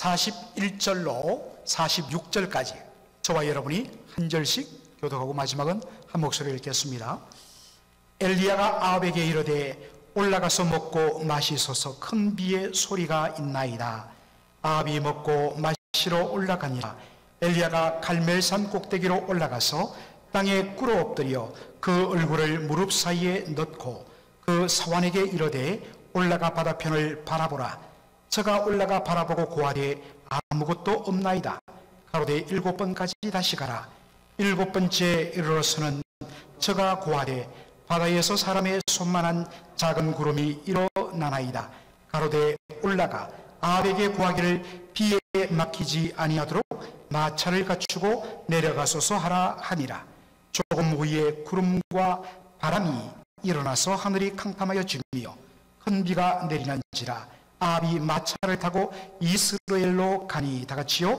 41절로 46절까지 저와 여러분이 한 절씩 교독하고 마지막은 한 목소리를 읽겠습니다. 엘리야가 아합에게 이르되 올라가서 먹고 마시소서. 큰 비의 소리가 있나이다. 아합이 먹고 마시러 올라가니라. 엘리야가 갈멜산 꼭대기로 올라가서 땅에 꿇어 엎드려 그 얼굴을 무릎 사이에 넣고 그 사환에게 이르되 올라가 바다편을 바라보라. 저가 올라가 바라보고 고하되 아무것도 없나이다. 가로되 7번까지 다시 가라. 7번째 이르러서는 저가 고하되 바다에서 사람의 손만한 작은 구름이 일어나나이다. 가로되 올라가 아합에게 구하기를 비에 막히지 아니하도록 마차를 갖추고 내려가소서 하라 하니라. 조금 후에 구름과 바람이 일어나서 하늘이 캄캄하여 지며 큰 비가 내리는지라. 아합이 마차를 타고 이스라엘로 가니 다같이요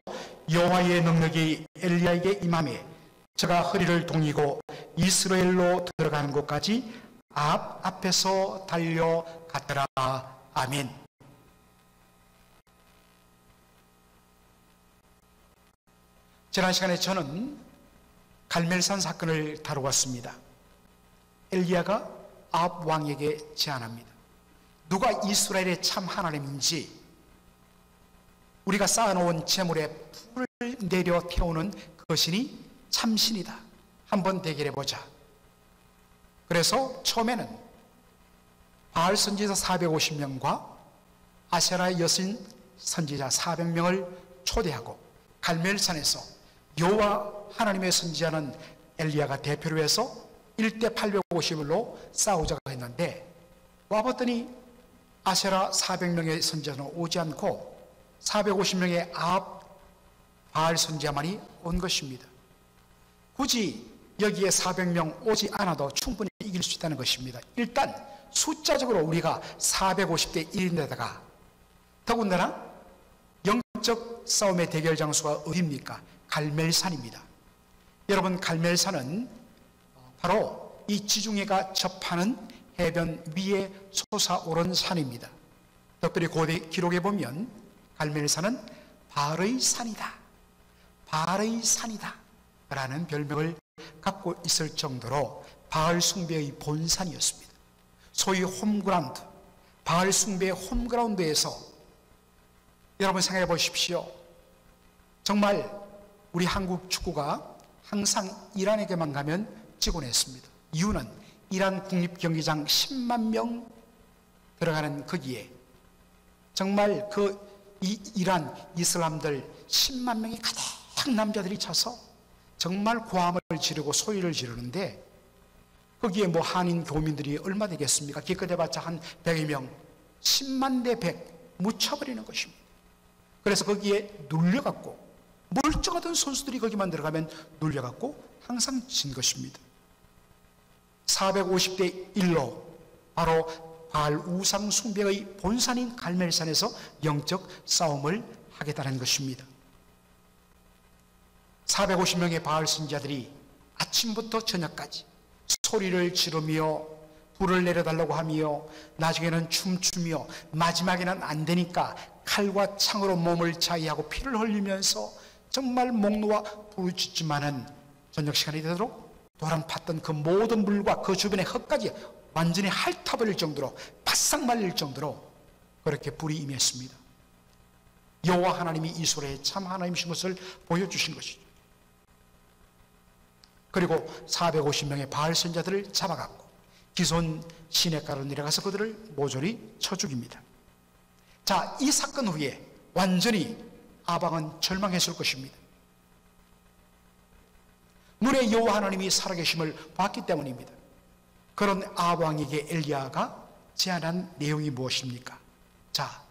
여호와의 능력이 엘리야에게 임하매 저가 허리를 동이고 이스라엘로 들어가는 곳까지 아합 앞에서 달려갔더라. 아멘. 지난 시간에 저는 갈멜산 사건을 다루었습니다. 엘리야가 아합 왕에게 제안합니다. 누가 이스라엘의 참 하나님인지 우리가 쌓아놓은 재물에 불을 내려 태우는 그 신이 참신이다. 한번 대결해보자. 그래서 처음에는 바알 선지자 450명과 아세라의 여신 선지자 400명을 초대하고 갈멜산에서 여호와 하나님의 선지자는 엘리야가 대표로 해서 1대 850으로 싸우자고 했는데 와봤더니 아세라 400명의 선지자는 오지 않고 450명의 아합 바알 선지자만이 온 것입니다. 굳이 여기에 400명 오지 않아도 충분히 이길 수 있다는 것입니다. 일단 숫자적으로 우리가 450대 1인데다가 더군다나 영적 싸움의 대결 장소가 어디입니까? 갈멜산입니다. 여러분, 갈멜산은 바로 이 지중해가 접하는 해변 위에 솟아오른 산입니다. 특별히 고대 기록에 보면 갈멜산은 바알의 산이다, 바알의 산이다 라는 별명을 갖고 있을 정도로 바알 숭배의 본산이었습니다. 소위 홈그라운드, 바알 숭배의 홈그라운드에서 여러분 생각해 보십시오. 정말 우리 한국 축구가 항상 이란에게만 가면 지고 냈습니다. 이유는 이란 국립경기장 10만 명 들어가는 거기에 정말 이란 이슬람들 10만 명이 가득 남자들이 차서 정말 고함을 지르고 소리를 지르는데 거기에 뭐 한인 교민들이 얼마 되겠습니까? 기껏 해봤자 한 100여 명, 10만 대 100 묻혀버리는 것입니다. 그래서 거기에 눌려갖고 멀쩡하던 선수들이 거기만 들어가면 눌려갖고 항상 진 것입니다. 450대 1로 바로 바알 우상 숭배의 본산인 갈멜산에서 영적 싸움을 하겠다는 것입니다. 450명의 바알 선지자들이 아침부터 저녁까지 소리를 지르며 불을 내려달라고 하며 나중에는 춤추며 마지막에는 안 되니까 칼과 창으로 몸을 자위하고 피를 흘리면서 정말 목 놓아 부르짖지만은 저녁 시간이 되도록 도랑 팠던 그 모든 물과 그 주변의 흙까지 완전히 핥아버릴 정도로 바싹 말릴 정도로 그렇게 불이 임했습니다. 여호와 하나님이 이스라엘의 참 하나님이신 것을 보여주신 것이죠. 그리고 450명의 바알 선자들을 잡아갔고 기손 시냇가로 내려가서 그들을 모조리 쳐 죽입니다. 자, 이 사건 후에 완전히 아방은 절망했을 것입니다. 눈에 여호와 하나님이 살아계심을 봤기 때문입니다. 그런 아합 왕에게 엘리야가 제안한 내용이 무엇입니까? 자,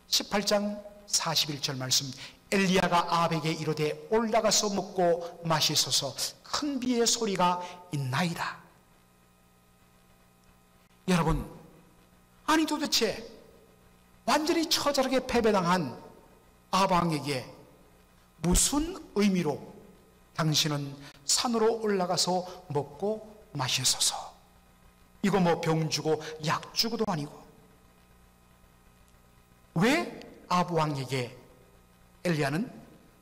18장 41절 말씀. 엘리야가 아합에게 이르되 올라가서 먹고 마시소서. 큰 비의 소리가 있나이다. 여러분, 아니 도대체 완전히 처절하게 패배당한 아합 왕에게 무슨 의미로 당신은 산으로 올라가서 먹고 마시소서. 이거 뭐 병 주고 약 주고도 아니고 왜 아합 왕에게 엘리야는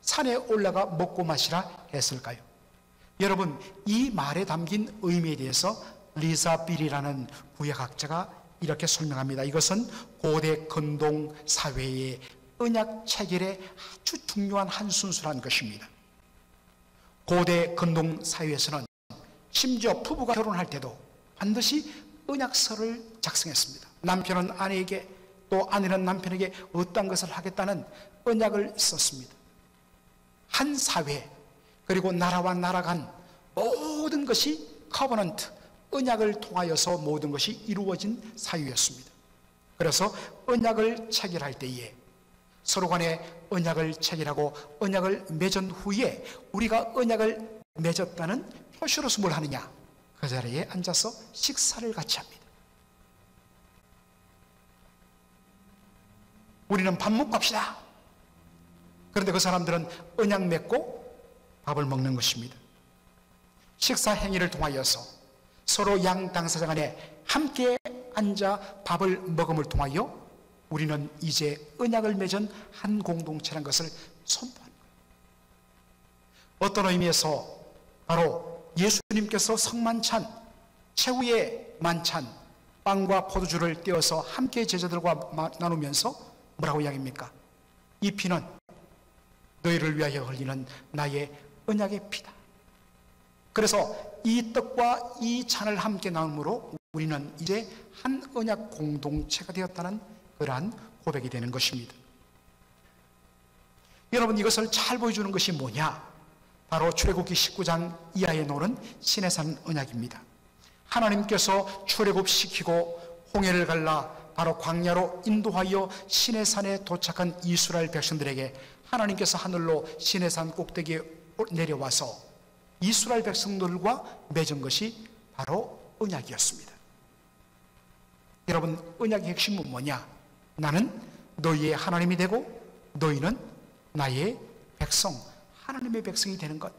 산에 올라가 먹고 마시라 했을까요? 여러분, 이 말에 담긴 의미에 대해서 리사 빌이라는 구약학자가 이렇게 설명합니다. 이것은 고대 근동 사회의 언약 체결의 아주 중요한 한 순서란 것입니다. 고대 근동 사회에서는 심지어 부부가 결혼할 때도 반드시 언약서를 작성했습니다. 남편은 아내에게, 또 아내는 남편에게 어떤 것을 하겠다는 언약을 썼습니다. 한 사회, 그리고 나라와 나라 간 모든 것이 커버넌트, 언약을 통하여서 모든 것이 이루어진 사유였습니다. 그래서 언약을 체결할 때에 서로 간에 언약을 체결하고 언약을 맺은 후에 우리가 언약을 맺었다는 표시로서 뭘 하느냐? 그 자리에 앉아서 식사를 같이 합니다. 우리는 밥 먹고 합시다. 그런데 그 사람들은 언약 맺고 밥을 먹는 것입니다. 식사 행위를 통하여서 서로 양 당사자 간에 함께 앉아 밥을 먹음을 통하여 우리는 이제 언약을 맺은 한 공동체라는 것을 선포하는 거예요. 어떤 의미에서 바로 예수님께서 성만찬, 최후의 만찬, 빵과 포도주를 떼어서 함께 제자들과 나누면서 뭐라고 이야기합니까? 이 피는 너희를 위하여 흘리는 나의 언약의 피다. 그래서 이 떡과 이 잔을 함께 나눔으로 우리는 이제 한 언약 공동체가 되었다는 그러한 고백이 되는 것입니다. 여러분, 이것을 잘 보여주는 것이 뭐냐? 바로 출애굽기 19장 이하에 나오는 시내산 언약입니다. 하나님께서 출애굽시키고 홍해를 갈라 바로 광야로 인도하여 시내산에 도착한 이스라엘 백성들에게 하나님께서 하늘로 시내산 꼭대기에 내려와서 이스라엘 백성들과 맺은 것이 바로 언약이었습니다. 여러분, 언약의 핵심은 뭐냐? 나는 너희의 하나님이 되고 너희는 나의 백성, 하나님의 백성이 되는 것.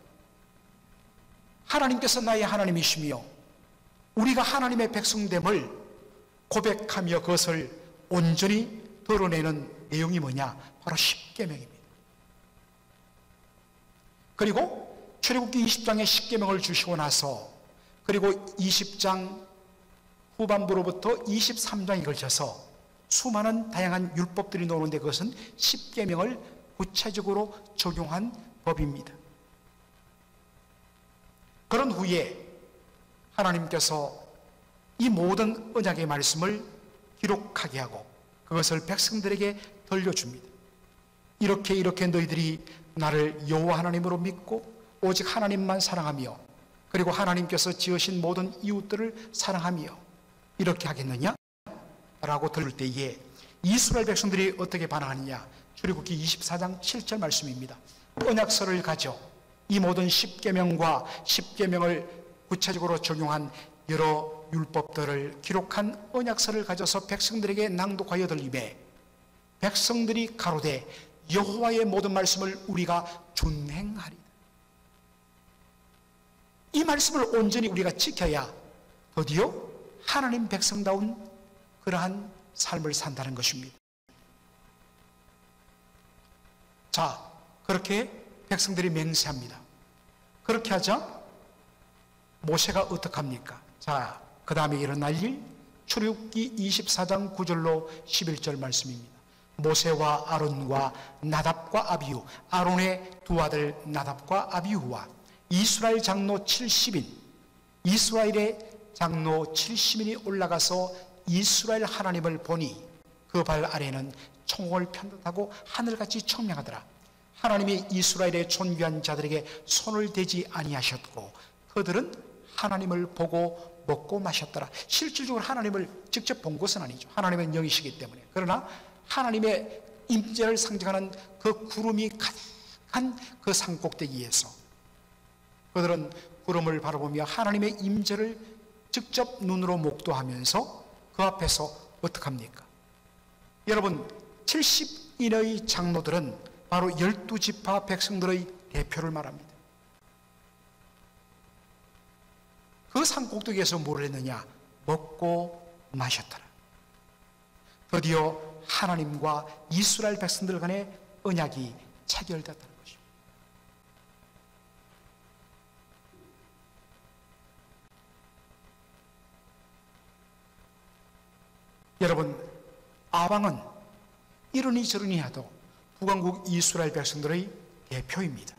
하나님께서 나의 하나님이시며 우리가 하나님의 백성됨을 고백하며 그것을 온전히 드러내는 내용이 뭐냐? 바로 십계명입니다. 그리고 출애굽기 20장의 십계명을 주시고 나서 그리고 20장 후반부로부터 23장에 걸쳐서 수많은 다양한 율법들이 나오는데 그것은 십계명을 구체적으로 적용한 법입니다. 그런 후에 하나님께서 이 모든 언약의 말씀을 기록하게 하고 그것을 백성들에게 들려줍니다. 이렇게 너희들이 나를 여호와 하나님으로 믿고 오직 하나님만 사랑하며 그리고 하나님께서 지으신 모든 이웃들을 사랑하며 이렇게 하겠느냐? 라고 들을 때에 이스라엘 백성들이 어떻게 반응하느냐? 출애굽기 24장 7절 말씀입니다. 언약서를 가져 이 모든 십계명과 십계명을 구체적으로 적용한 여러 율법들을 기록한 언약서를 가져서 백성들에게 낭독하여 들리매 백성들이 가로되 여호와의 모든 말씀을 우리가 준행하리다. 이 말씀을 온전히 우리가 지켜야 드디어 하나님 백성다운 그러한 삶을 산다는 것입니다. 자, 그렇게 백성들이 맹세합니다. 그렇게 하자 모세가 어떡합니까? 자, 그 다음에 일어날 일 출애굽기 24장 9절로 11절 말씀입니다. 모세와 아론과 나답과 아비후, 아론의 두 아들 나답과 아비후와 이스라엘 장로 70인, 이스라엘의 장로 70인이 올라가서 이스라엘 하나님을 보니 그 발 아래는 총을 편듯하고 하늘같이 청명하더라. 하나님이 이스라엘의 존귀한 자들에게 손을 대지 아니하셨고 그들은 하나님을 보고 먹고 마셨더라. 실질적으로 하나님을 직접 본 것은 아니죠. 하나님은 영이시기 때문에. 그러나 하나님의 임재를 상징하는 그 구름이 가득한 그 산꼭대기에서 그들은 구름을 바라보며 하나님의 임재를 직접 눈으로 목도하면서 그 앞에서 어떡합니까? 여러분, 70인의 장로들은 바로 12지파 백성들의 대표를 말합니다. 그 산꼭대기에서 뭘 했느냐? 먹고 마셨더라. 드디어 하나님과 이스라엘 백성들 간의 언약이 체결됐다는 것입니다. 여러분, 아방은 이러니 저러니 하도 북왕국 이스라엘 백성들의 대표입니다.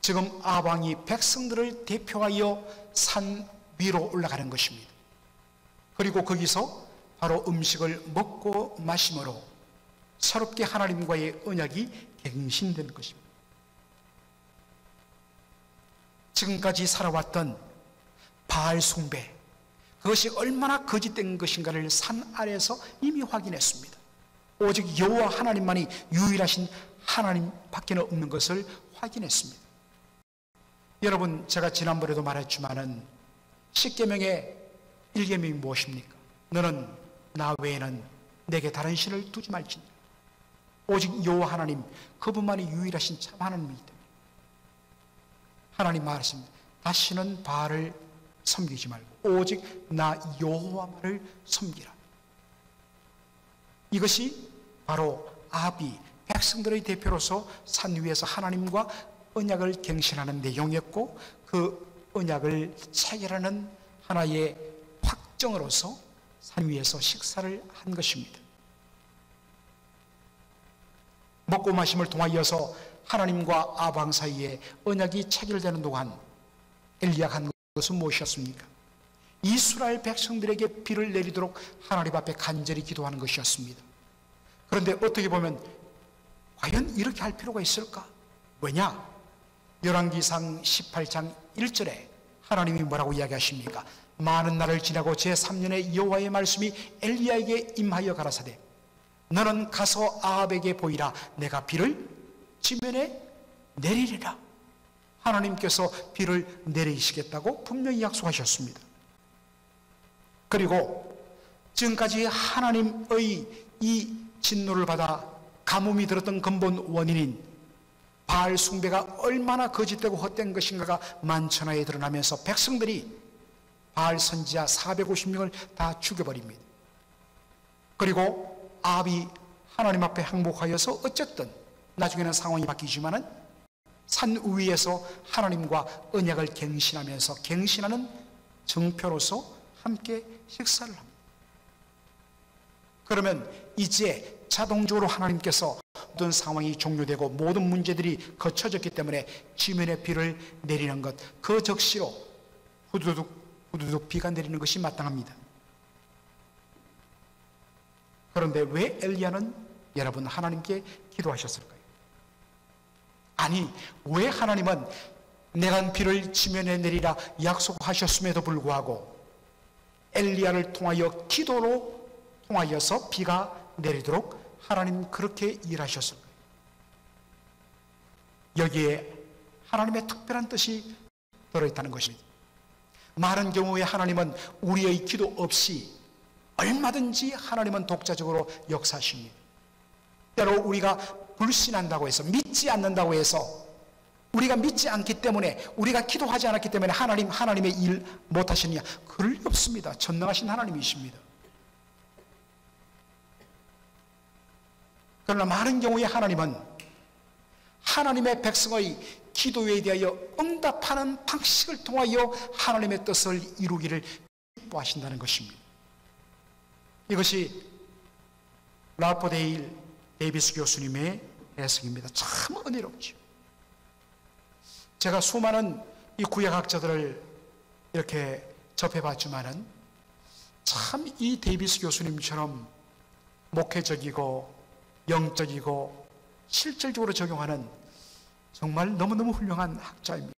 지금 아방이 백성들을 대표하여 산 위로 올라가는 것입니다. 그리고 거기서 바로 음식을 먹고 마심으로 새롭게 하나님과의 언약이 갱신되는 것입니다. 지금까지 살아왔던 바알 숭배, 그것이 얼마나 거짓된 것인가를 산 아래에서 이미 확인했습니다. 오직 여호와 하나님만이 유일하신 하나님밖에 없는 것을 확인했습니다. 여러분, 제가 지난번에도 말했지만은 십계명의 1계명이 무엇입니까? 너는 나 외에는 내게 다른 신을 두지 말지니라. 오직 여호와 하나님, 그분만이 유일하신 참 하나님이기 때문에 하나님 말씀입니다. 다시는 바알을 섬기지 말고 오직 나 여호와만을 섬기라. 이것이 바로 아합이 백성들의 대표로서 산 위에서 하나님과 언약을 갱신하는 내용이었고, 그 언약을 체결하는 하나의 확정으로서 산 위에서 식사를 한 것입니다. 먹고 마심을 통하여서 하나님과 아방 사이에 언약이 체결되는 동안 엘리야가 한 것은 무엇이었습니까? 이스라엘 백성들에게 비를 내리도록 하나님 앞에 간절히 기도하는 것이었습니다. 그런데 어떻게 보면 과연 이렇게 할 필요가 있을까? 왜냐? 열왕기상 18장 1절에 하나님이 뭐라고 이야기하십니까? 많은 날을 지나고 제3년에 여호와의 말씀이 엘리야에게 임하여 가라사대 너는 가서 아합에게 보이라. 내가 비를 지면에 내리리라. 하나님께서 비를 내리시겠다고 분명히 약속하셨습니다. 그리고 지금까지 하나님의 이 진노를 받아 가뭄이 들었던 근본 원인인 바알 숭배가 얼마나 거짓되고 헛된 것인가가 만천하에 드러나면서 백성들이 바알 선지자 450명을 다 죽여버립니다. 그리고 아합이 하나님 앞에 항복하여서 어쨌든 나중에는 상황이 바뀌지만은 산 위에서 하나님과 언약을 갱신하면서 갱신하는 정표로서 함께 식사를 합니다. 그러면 이제 자동적으로 하나님께서 모든 상황이 종료되고 모든 문제들이 거쳐졌기 때문에 지면에 비를 내리는 것, 그 적시로 후두둑 비가 내리는 것이 마땅합니다. 그런데 왜 엘리야는 여러분 하나님께 기도하셨을까요? 아니, 왜 하나님은 내가 비를 지면에 내리라 약속하셨음에도 불구하고 엘리야를 통하여 기도로 통하여서 비가 내리도록 하나님 그렇게 일하셨을까요? 여기에 하나님의 특별한 뜻이 들어있다는 것입니다. 많은 경우에 하나님은 우리의 기도 없이 얼마든지 하나님은 독자적으로 역사하십니다. 때로 우리가 불신한다고 해서, 믿지 않는다고 해서, 우리가 믿지 않기 때문에, 우리가 기도하지 않았기 때문에 하나님의 일 못하시느냐? 그럴 리 없습니다. 전능하신 하나님이십니다. 그러나 많은 경우에 하나님은 하나님의 백성의 기도에 대하여 응답하는 방식을 통하여 하나님의 뜻을 이루기를 기뻐하신다는 것입니다. 이것이 라포 데일 데이비스 교수님의 해석입니다. 참 은혜롭죠. 제가 수많은 이 구약학자들을 이렇게 접해봤지만은 참 이 데이비스 교수님처럼 목회적이고 영적이고 실질적으로 적용하는 정말 너무너무 훌륭한 학자입니다.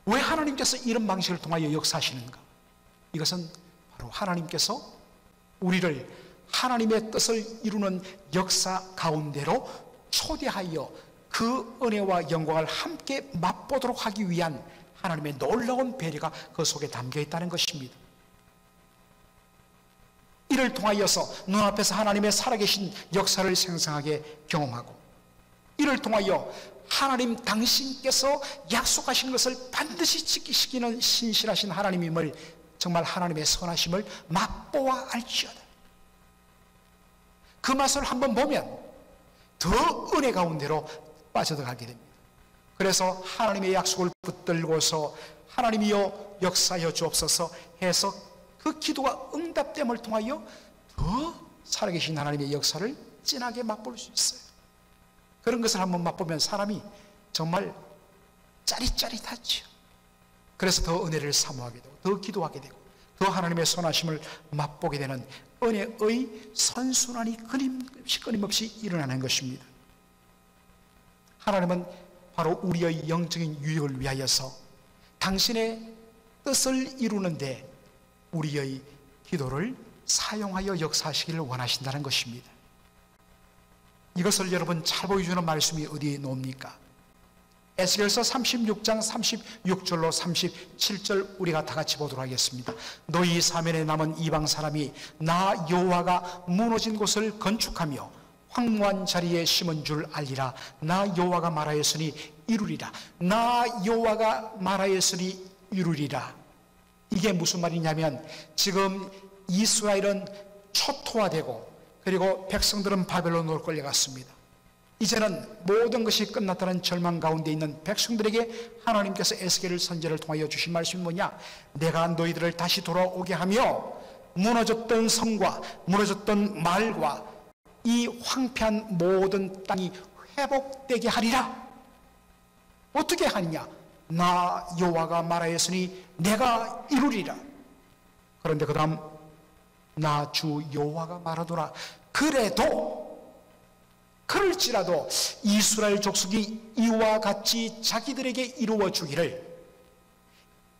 왜 하나님께서 이런 방식을 통하여 역사하시는가? 이것은 바로 하나님께서 우리를 하나님의 뜻을 이루는 역사 가운데로 초대하여 그 은혜와 영광을 함께 맛보도록 하기 위한 하나님의 놀라운 배려가 그 속에 담겨 있다는 것입니다. 이를 통하여서 눈앞에서 하나님의 살아계신 역사를 생생하게 경험하고, 이를 통하여 하나님 당신께서 약속하신 것을 반드시 지키시기는 신실하신 하나님임을 정말 하나님의 선하심을 맛보아 알지어다. 그 맛을 한번 보면 더 은혜 가운데로 빠져들어가게 됩니다. 그래서 하나님의 약속을 붙들고서 하나님이여 역사하여 주옵소서 해서 그 기도가 응답됨을 통하여 더 살아계신 하나님의 역사를 진하게 맛볼 수 있어요. 그런 것을 한번 맛보면 사람이 정말 짜릿짜릿하죠. 그래서 더 은혜를 사모하게 되고 더 기도하게 되고 더 하나님의 선하심을 맛보게 되는 은혜의 선순환이 끊임없이 일어나는 것입니다. 하나님은 바로 우리의 영적인 유익을 위하여서 당신의 뜻을 이루는데 우리의 기도를 사용하여 역사하시기를 원하신다는 것입니다. 이것을 여러분 잘 보여주는 말씀이 어디에 나옵니까? 에스겔서 36장 36절로 37절 우리가 다 같이 보도록 하겠습니다. 너희 사면에 남은 이방 사람이 나 여호와가 무너진 곳을 건축하며 황무한 자리에 심은 줄 알리라. 나 여호와가 말하였으니 이루리라. 나 여호와가 말하였으니 이루리라. 이게 무슨 말이냐면 지금 이스라엘은 초토화되고 그리고 백성들은 바벨론으로 끌려갔습니다. 이제는 모든 것이 끝났다는 절망 가운데 있는 백성들에게 하나님께서 에스겔 선지자를 통하여 주신 말씀이 뭐냐? 내가 너희들을 다시 돌아오게 하며 무너졌던 성과 무너졌던 말과 이 황폐한 모든 땅이 회복되게 하리라. 어떻게 하느냐? 나 여호와가 말하였으니 내가 이루리라. 그런데 그 다음 나 주 여호와가 말하노라. 그럴지라도 이스라엘 족속이 이와 같이 자기들에게 이루어 주기를,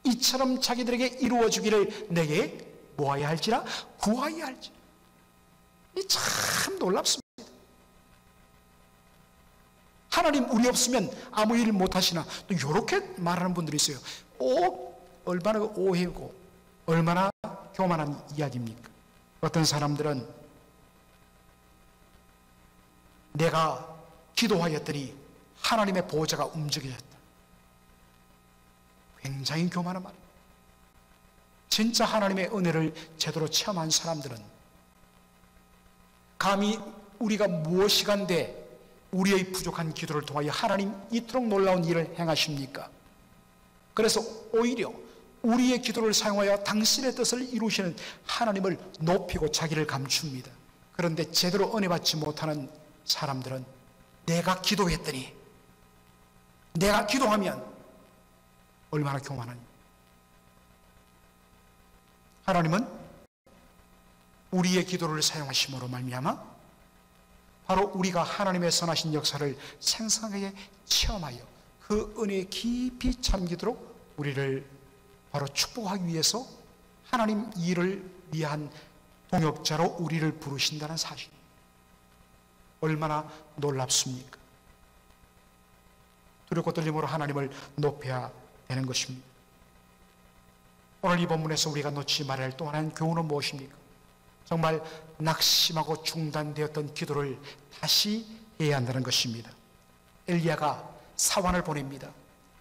이처럼 자기들에게 이루어 주기를 내게 뭐하여 할지라? 구하여 할지라. 참 놀랍습니다. 하나님 우리 없으면 아무 일 못하시나? 또 이렇게 말하는 분들이 있어요. 얼마나 오해고 얼마나 교만한 이야기입니까? 어떤 사람들은 내가 기도하였더니 하나님의 보호자가 움직여졌다. 굉장히 교만한 말입니다. 진짜 하나님의 은혜를 제대로 체험한 사람들은 감히 우리가 무엇이간데 우리의 부족한 기도를 통하여 하나님 이토록 놀라운 일을 행하십니까? 그래서 오히려 우리의 기도를 사용하여 당신의 뜻을 이루시는 하나님을 높이고 자기를 감춥니다. 그런데 제대로 은혜 받지 못하는 사람들은 내가 기도했더니, 내가 기도하면 얼마나 교만하니. 하나님은 우리의 기도를 사용하심으로 말미암아 바로 우리가 하나님의 선하신 역사를 생생하게 체험하여 그 은혜에 깊이 잠기도록 우리를 바로 축복하기 위해서 하나님 일을 위한 동역자로 우리를 부르신다는 사실, 얼마나 놀랍습니까? 두렵고 떨림으로 하나님을 높여야 되는 것입니다. 오늘 이 본문에서 우리가 놓치지 말아야 할 또 하나의 교훈은 무엇입니까? 정말 낙심하고 중단되었던 기도를 다시 해야 한다는 것입니다. 엘리야가 사환을 보냅니다.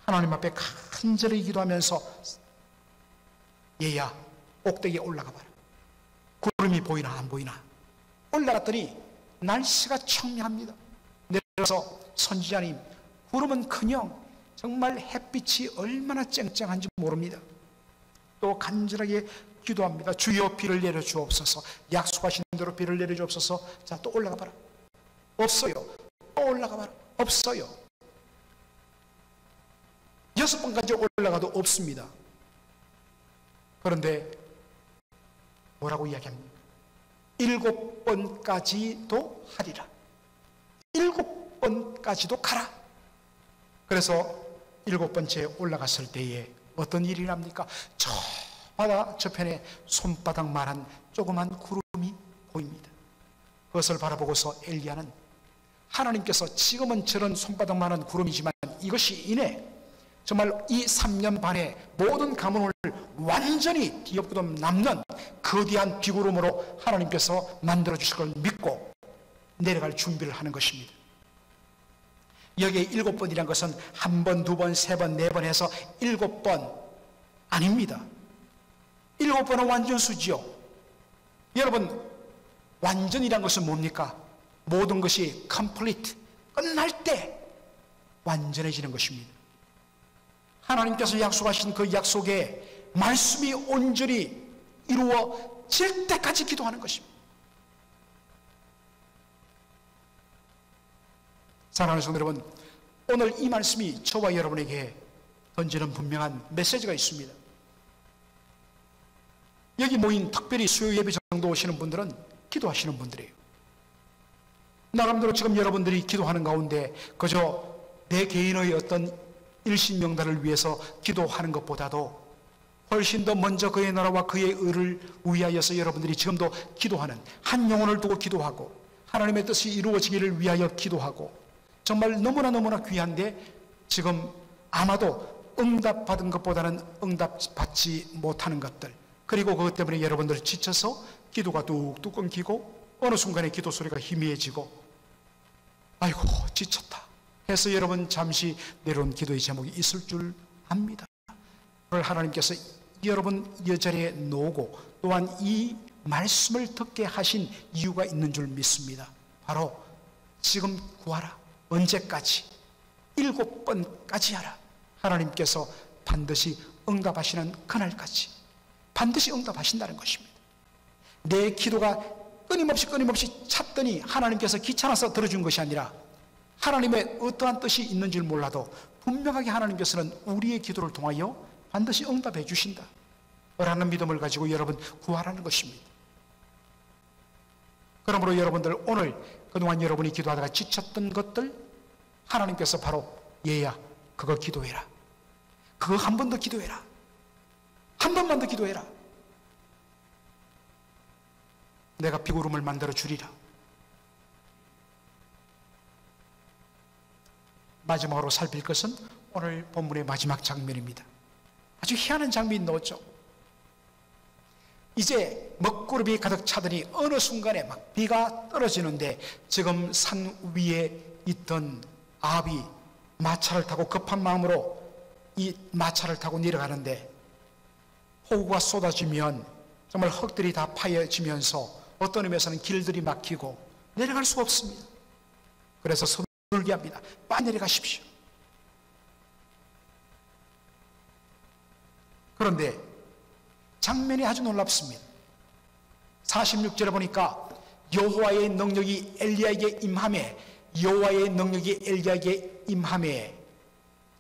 하나님 앞에 간절히 기도하면서 얘야 꼭대기에 올라가 봐라. 구름이 보이나 안 보이나. 올라갔더니 날씨가 청명합니다. 내려서 선지자님, 구름은커녕 정말 햇빛이 얼마나 쨍쨍한지 모릅니다. 또 간절하게 기도합니다. 주여 비를 내려주옵소서. 약속하신 대로 비를 내려주옵소서. 자, 또 올라가 봐라. 없어요. 또 올라가 봐라. 없어요. 6번까지 올라가도 없습니다. 그런데 뭐라고 이야기합니까? 7번까지도 하리라. 7번까지도 가라. 그래서 7번째 올라갔을 때에 어떤 일이 납니까? 저 바다 저편에 손바닥만한 조그만 구름이 보입니다. 그것을 바라보고서 엘리야는 하나님께서 지금은 저런 손바닥만한 구름이지만 이것이 이내 정말 이 3년 반의 모든 가문을 완전히 뒤엎고도 남는 거대한 비구름으로 하나님께서 만들어 주실 걸 믿고 내려갈 준비를 하는 것입니다. 여기에 7번이라는 것은 1번, 2번, 3번, 4번 해서 7번 아닙니다. 7번은 완전수지요. 여러분, 완전이란 것은 뭡니까? 모든 것이 complete, 끝날 때 완전해지는 것입니다. 하나님께서 약속하신 그 약속에 말씀이 온전히 이루어질 때까지 기도하는 것입니다. 사랑하는 성도 여러분, 오늘 이 말씀이 저와 여러분에게 던지는 분명한 메시지가 있습니다. 여기 모인 특별히 수요 예배 정도 오시는 분들은 기도하시는 분들이에요. 나름대로 지금 여러분들이 기도하는 가운데 그저 내 개인의 어떤 일신명단을 위해서 기도하는 것보다도 훨씬 더 먼저 그의 나라와 그의 의를 위하여서 여러분들이 지금도 기도하는, 한 영혼을 두고 기도하고 하나님의 뜻이 이루어지기를 위하여 기도하고, 정말 너무나 귀한데 지금 아마도 응답받은 것보다는 응답받지 못하는 것들, 그리고 그것 때문에 여러분들 지쳐서 기도가 뚝뚝 끊기고 어느 순간에 기도 소리가 희미해지고 아이고 지쳤다 해서 여러분 잠시 내려온 기도의 제목이 있을 줄 압니다. 오늘 하나님께서 여러분 이 자리에 놓고 또한 이 말씀을 듣게 하신 이유가 있는 줄 믿습니다. 바로 지금 구하라. 언제까지? 7번까지 하라. 하나님께서 반드시 응답하시는 그날까지 반드시 응답하신다는 것입니다. 내 기도가 끊임없이 찾더니 하나님께서 귀찮아서 들어준 것이 아니라 하나님의 어떠한 뜻이 있는 줄 몰라도 분명하게 하나님께서는 우리의 기도를 통하여 반드시 응답해 주신다 라는 믿음을 가지고 여러분 구하라는 것입니다. 그러므로 여러분들 오늘 그동안 여러분이 기도하다가 지쳤던 것들 하나님께서 바로 얘야 그거 기도해라. 그거 한 번 더 기도해라. 한 번만 더 기도해라. 내가 비구름을 만들어 주리라. 마지막으로 살필 것은 오늘 본문의 마지막 장면입니다. 아주 희한한 장면이 나오죠. 이제 먹구름이 가득 차더니 어느 순간에 막 비가 떨어지는데 지금 산 위에 있던 아합이 마차를 타고 급한 마음으로 이 마차를 타고 내려가는데 폭우가 쏟아지면 정말 흙들이 다 파여지면서 어떤 의미에서는 길들이 막히고 내려갈 수가 없습니다. 그래서 서둘게 합니다. 빨리 내려가십시오. 그런데 장면이 아주 놀랍습니다. 46절에 보니까 여호와의 능력이 엘리야에게 임하매 여호와의 능력이 엘리야에게 임하매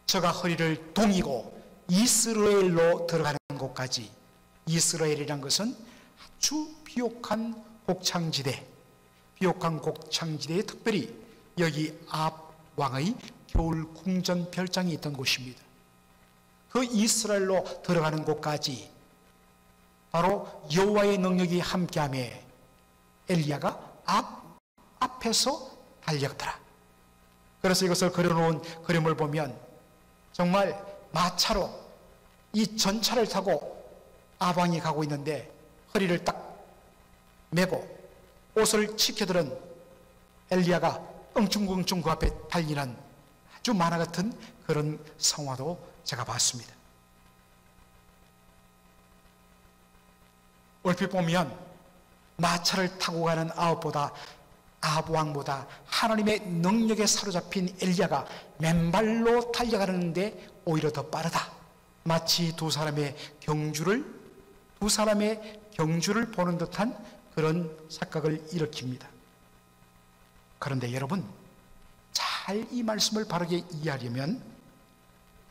저가 허리를 동이고 이스라엘로 들어가는 곳까지. 이스라엘이란 것은 아주 비옥한 곡창지대, 비옥한 곡창지대에 특별히 여기 아합 왕의 겨울 궁전 별장이 있던 곳입니다. 그 이스라엘로 들어가는 곳까지 바로 여호와의 능력이 함께하며 엘리야가 앞에서 달렸더라. 그래서 이것을 그려놓은 그림을 보면 정말 마차로 이 전차를 타고 아방이 가고 있는데 허리를 딱 메고 옷을 치켜들은 엘리야가 엉충엉충 그 앞에 달리는 아주 만화 같은 그런 성화도 제가 봤습니다. 얼핏 보면 마차를 타고 가는 아합 왕보다 하나님의 능력에 사로잡힌 엘리야가 맨발로 달려가는데 오히려 더 빠르다. 마치 두 사람의 경주를 보는 듯한 그런 착각을 일으킵니다. 그런데 여러분, 잘 이 말씀을 바르게 이해하려면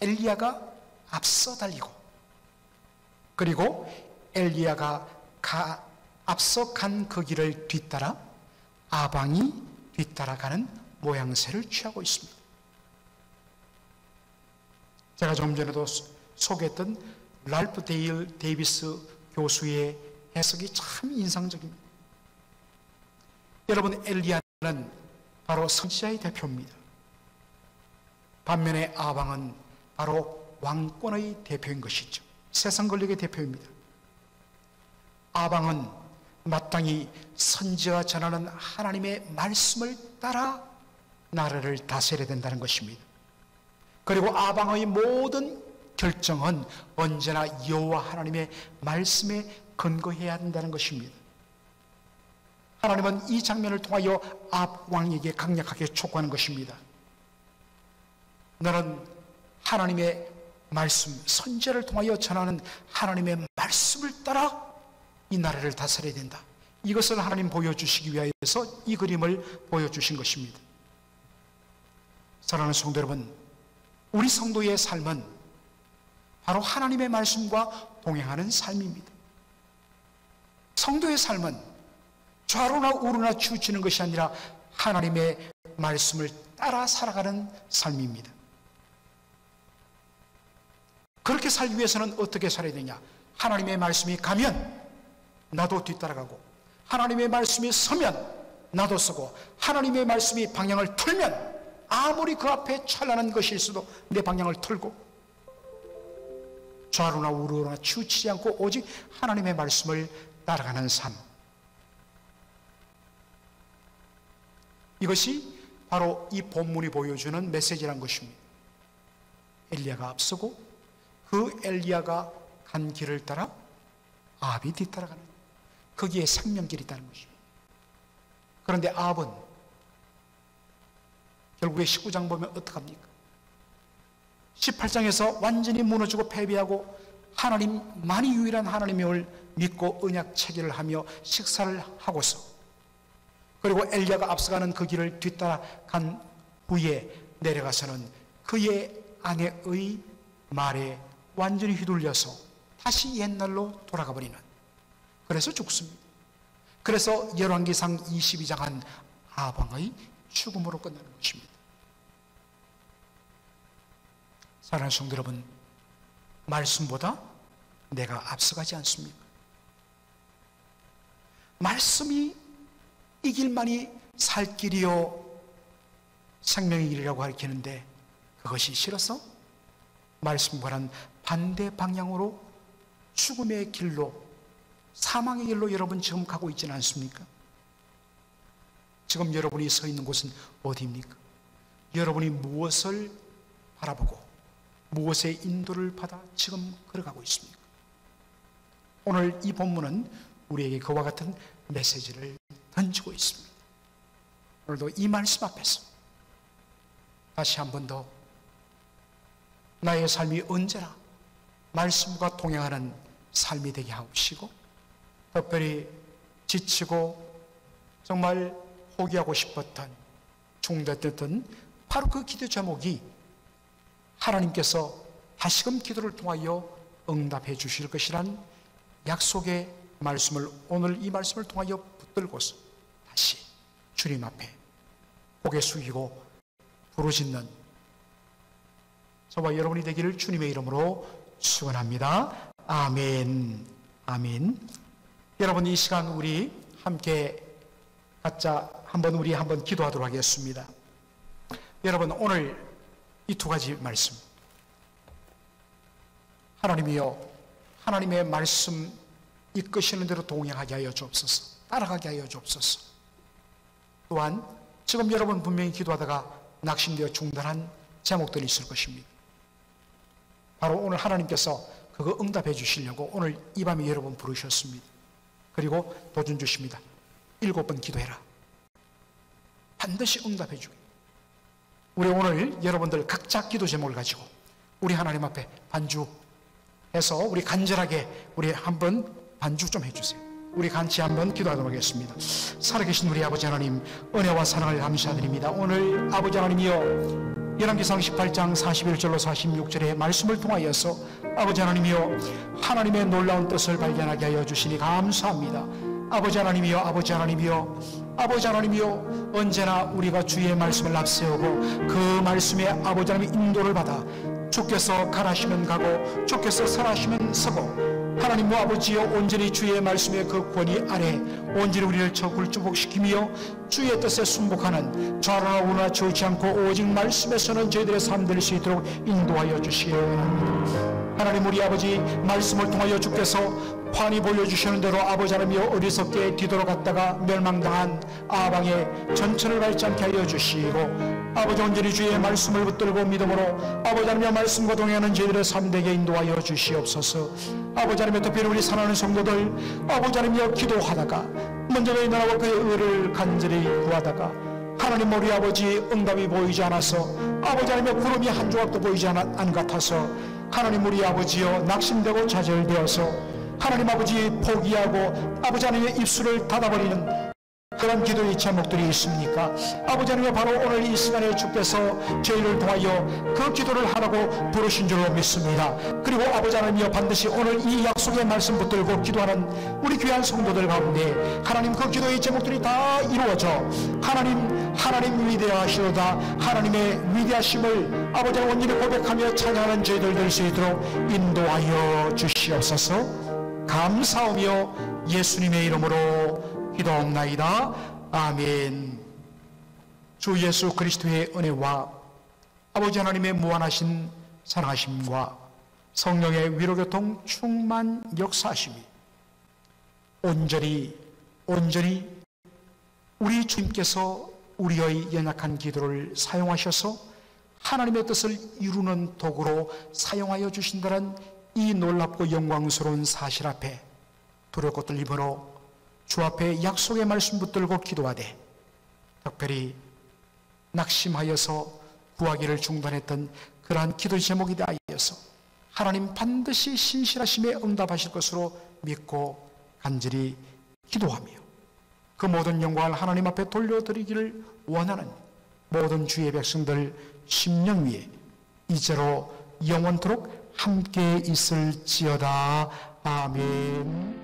엘리야가 앞서 달리고 그리고 엘리야가 앞서 간 그 길을 뒤따라 아방이 뒤따라가는 모양새를 취하고 있습니다. 제가 좀 전에도 소개했던 랄프 데이비스 교수의 해석이 참 인상적입니다. 여러분, 엘리야는 바로 선지자의 대표입니다. 반면에 아방은 바로 왕권의 대표인 것이죠. 세상 권력의 대표입니다. 아방은 마땅히 선지자가 전하는 하나님의 말씀을 따라 나라를 다스려야 된다는 것입니다. 그리고 아방의 모든 결정은 언제나 여호와 하나님의 말씀에 근거해야 한다는 것입니다. 하나님은 이 장면을 통하여 아합 왕에게 강력하게 촉구하는 것입니다. 너는 하나님의 말씀, 선지자를 통하여 전하는 하나님의 말씀을 따라 이 나라를 다스려야 된다. 이것을 하나님 보여주시기 위하여서 이 그림을 보여주신 것입니다. 사랑하는 성도 여러분, 우리 성도의 삶은 바로 하나님의 말씀과 동행하는 삶입니다. 성도의 삶은 좌로나 우로나 치우치는 것이 아니라 하나님의 말씀을 따라 살아가는 삶입니다. 그렇게 살기 위해서는 어떻게 살아야 되냐? 하나님의 말씀이 가면 나도 뒤따라가고, 하나님의 말씀이 서면 나도 서고, 하나님의 말씀이 방향을 틀면 아무리 그 앞에 찬란한 것이 있어도 내 방향을 틀고, 좌로나 우로나 치우치지 않고 오직 하나님의 말씀을 따라가는 삶. 이것이 바로 이 본문이 보여주는 메시지란 것입니다. 엘리야가 앞서고 그 엘리야가 간 길을 따라 아합이 뒤따라가는, 거기에 생명길이 있다는 것입니다. 그런데 아합은 결국에 19장 보면 어떡합니까? 18장에서 완전히 무너지고 패배하고 하나님만이 유일한 하나님을 믿고 언약 체결을 하며 식사를 하고서, 그리고 엘리야가 앞서가는 그 길을 뒤따라간 후에 내려가서는 그의 아내의 말에 완전히 휘둘려서 다시 옛날로 돌아가 버리는, 그래서 죽습니다. 그래서 열왕기상 22장은 아합 왕의 죽음으로 끝나는 것입니다. 사랑하는 성도 여러분, 말씀보다 내가 앞서가지 않습니까? 말씀이 이 길만이 살 길이요 생명의 길이라고 가르치는데, 그것이 싫어서 말씀과는 반대 방향으로 죽음의 길로, 사망의 길로 여러분 지금 가고 있지는 않습니까? 지금 여러분이 서 있는 곳은 어디입니까? 여러분이 무엇을 바라보고 무엇의 인도를 받아 지금 걸어가고 있습니까? 오늘 이 본문은 우리에게 그와 같은 메시지를 던지고 있습니다. 오늘도 이 말씀 앞에서 다시 한 번 더 나의 삶이 언제나 말씀과 동행하는 삶이 되게 하시고, 특별히 지치고 정말 포기하고 싶었던, 중단됐던 바로 그 기도 제목이 하나님께서 다시금 기도를 통하여 응답해 주실 것이란 약속의 말씀을, 오늘 이 말씀을 통하여 붙들고서 다시 주님 앞에 고개 숙이고 부르짖는 저와 여러분이 되기를 주님의 이름으로 축원합니다. 아멘. 아멘. 여러분, 이 시간 우리 함께 각자 우리 한번 기도하도록 하겠습니다. 여러분, 오늘 이 두 가지 말씀, 하나님이여, 하나님의 말씀 이끄시는 대로 동행하게 하여 주옵소서, 따라가게 하여 주옵소서. 또한 지금 여러분 분명히 기도하다가 낙심되어 중단한 제목들이 있을 것입니다. 바로 오늘 하나님께서 그거 응답해 주시려고 오늘 이 밤에 여러분 부르셨습니다. 그리고 도전 주십니다. 7번 기도해라. 반드시 응답해 주게. 우리 오늘 여러분들 각자 기도 제목을 가지고 우리 하나님 앞에 반주해서 우리 간절하게 우리 한번 반주 좀 해주세요. 우리 같이 한번 기도하도록 하겠습니다. 살아계신 우리 아버지 하나님, 은혜와 사랑을 감사드립니다. 오늘 아버지 하나님이여, 열왕기상 18장 41절로 46절의 말씀을 통하여서 아버지 하나님이여, 하나님의 놀라운 뜻을 발견하게 하여 주시니 감사합니다. 아버지 하나님이여, 아버지 하나님이여, 아버지 하나님이여, 언제나 우리가 주의 말씀을 앞세우고 그 말씀에 아버지 하나님의 인도를 받아 주께서 가라시면 가고 주께서 설하시면 서고, 하나님 아버지여, 온전히 주의 말씀의 그 권위 아래 온전히 우리를 굴주복시키며 주의 뜻에 순복하는 좌로나 우로나 치우치 않고 오직 말씀에서는 저희들의 삶 될 수 있도록 인도하여 주시기 원합니다. 하나님, 우리 아버지 말씀을 통하여 주께서 환히 보여주시는 대로 아버지 하나님이여, 어리석게 뒤돌아갔다가 멸망당한 아방의 전천을 밟지 않게 하여 주시고, 아버지 온전히 주의 말씀을 붙들고 믿음으로 아버지 하나님의 말씀과 동행하는 저희들의 삶되게 인도하여 주시옵소서. 아버지 하나님의 특별히 우리 사랑하는 성도들 아버지 하나님이여 기도하다가 먼저 너희 나라와 그의 의를 간절히 구하다가 하나님 우리 아버지 응답이 보이지 않아서 아버지 하나님의 구름이 한 조각도 보이지 않은 같아서 하나님 우리 아버지여 낙심되고 좌절되어서 하나님 아버지 포기하고 아버지 하나님의 입술을 닫아버리는 그런 기도의 제목들이 있습니까? 아버지 하나님 바로 오늘 이 시간에 주께서 저희를 통하여 그 기도를 하라고 부르신 줄로 믿습니다. 그리고 아버지 하나님이여 반드시 오늘 이 약속의 말씀 붙들고 기도하는 우리 귀한 성도들 가운데 하나님 그 기도의 제목들이 다 이루어져 하나님 위대하시로다 하나님의 위대하심을 아버지 하나님 온전히 고백하며 찬양하는 저희들 될 수 있도록 인도하여 주시옵소서. 감사하며 예수님의 이름으로 기도옵나이다. 아멘. 주 예수 그리스도의 은혜와 아버지 하나님의 무한하신 사랑하심과 성령의 위로교통 충만 역사하심이 온전히 우리 주님께서 우리의 연약한 기도를 사용하셔서 하나님의 뜻을 이루는 도구로 사용하여 주신다는 이 놀랍고 영광스러운 사실 앞에 두렵고 떨림으로 주 앞에 약속의 말씀 붙들고 기도하되 특별히 낙심하여서 구하기를 중단했던 그러한 기도 제목이 되어서 하나님 반드시 신실하심에 응답하실 것으로 믿고 간절히 기도하며 그 모든 영광을 하나님 앞에 돌려드리기를 원하는 모든 주의 백성들 심령 위에 이제로 영원토록 함께 있을지어다. 아멘.